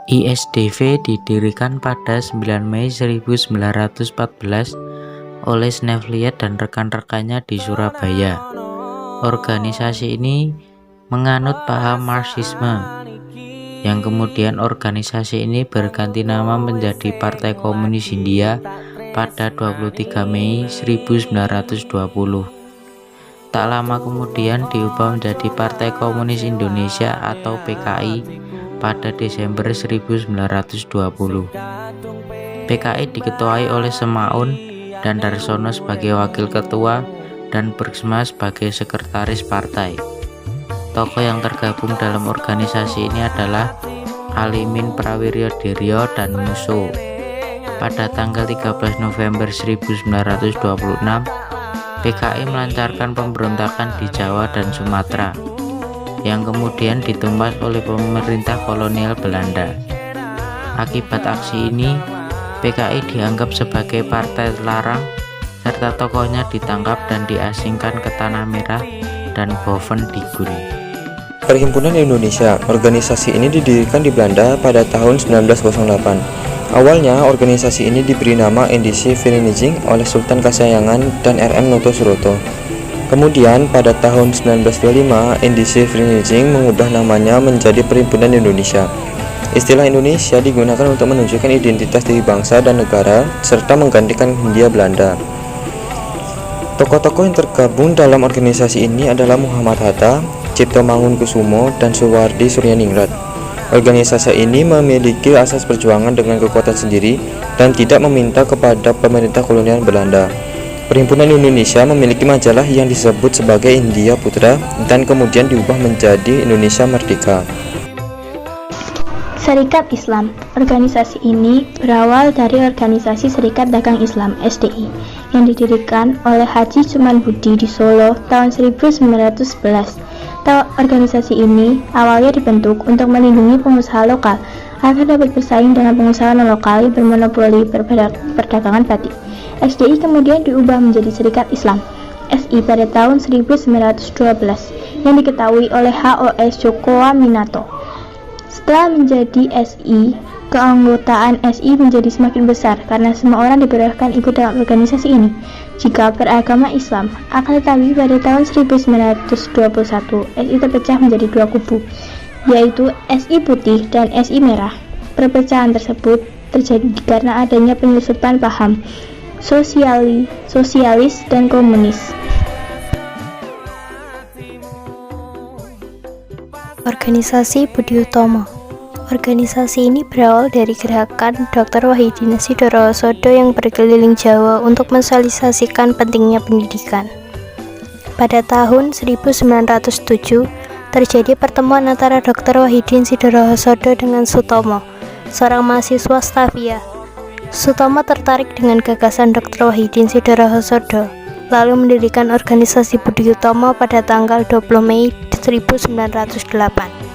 ISDV didirikan pada 9 Mei 1914 oleh Snevelier dan rekan-rekannya di Surabaya. Organisasi ini menganut paham Marxisme, yang kemudian organisasi ini berganti nama menjadi Partai Komunis Hindia pada 23 Mei 1920. Tak lama kemudian diubah menjadi Partai Komunis Indonesia atau PKI pada Desember 1920. PKI diketuai oleh Semaun dan Darsono sebagai wakil ketua dan Bergsma sebagai sekretaris partai. Tokoh yang tergabung dalam organisasi ini adalah Alimin Prawiryo-Diryo dan Muso. Pada tanggal 13 November 1926, PKI melancarkan pemberontakan di Jawa dan Sumatera, yang kemudian ditumpas oleh pemerintah kolonial Belanda. Akibat aksi ini, PKI dianggap sebagai partai terlarang, serta tokohnya ditangkap dan diasingkan ke Tanah Merah dan Boven-Digul. Perhimpunan Indonesia. Organisasi ini didirikan di Belanda pada tahun 1908. Awalnya, organisasi ini diberi nama NDC Vereniging oleh Sultan Kasyayangan dan RM Noto Suroto. Kemudian, pada tahun 1925, NDC Vereniging mengubah namanya menjadi Perhimpunan Indonesia. Istilah Indonesia digunakan untuk menunjukkan identitas diri bangsa dan negara, serta menggantikan Hindia Belanda. Tokoh-tokoh yang tergabung dalam organisasi ini adalah Muhammad Hatta, Cipto Mangunkusumo, dan Suwardi Suryaningrat. Organisasi ini memiliki asas perjuangan dengan kekuatan sendiri dan tidak meminta kepada pemerintah kolonial Belanda. Perhimpunan Indonesia memiliki majalah yang disebut sebagai India Putra dan kemudian diubah menjadi Indonesia Merdeka. Serikat Islam. Organisasi ini berawal dari Organisasi Serikat Dagang Islam (SDI) yang didirikan oleh Haji Cuman Budi di Solo tahun 1911. Organisasi ini awalnya dibentuk untuk melindungi pengusaha lokal agar dapat bersaing dengan pengusaha non-lokal yang bermonopoli perdagangan batik. SDI kemudian diubah menjadi Serikat Islam (SI) pada tahun 1912 yang diketahui oleh HOS Djokowa Minato. Setelah menjadi SI, keanggotaan SI menjadi semakin besar karena semua orang diperbolehkan ikut dalam organisasi ini jika beragama Islam. Akan tetapi pada tahun 1921 SI terpecah menjadi dua kubu, yaitu SI Putih dan SI Merah. Perpecahan tersebut terjadi karena adanya penyusupan paham sosialis dan komunis. Organisasi Budi Utomo. Organisasi ini berawal dari gerakan Dr. Wahidin Sidorosodo yang berkeliling Jawa untuk mensosialisasikan pentingnya pendidikan. Pada tahun 1907, terjadi pertemuan antara Dr. Wahidin Sidorosodo dengan Sutomo, seorang mahasiswa Stavia. Sutomo tertarik dengan gagasan Dr. Wahidin Sidorosodo, lalu mendirikan organisasi Budi Utomo pada tanggal 20 Mei 1908.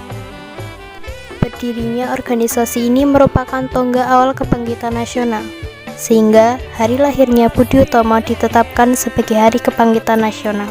Berdirinya organisasi ini merupakan tonggak awal kebangkitan nasional, sehingga hari lahirnya Budi Utomo ditetapkan sebagai Hari Kebangkitan Nasional.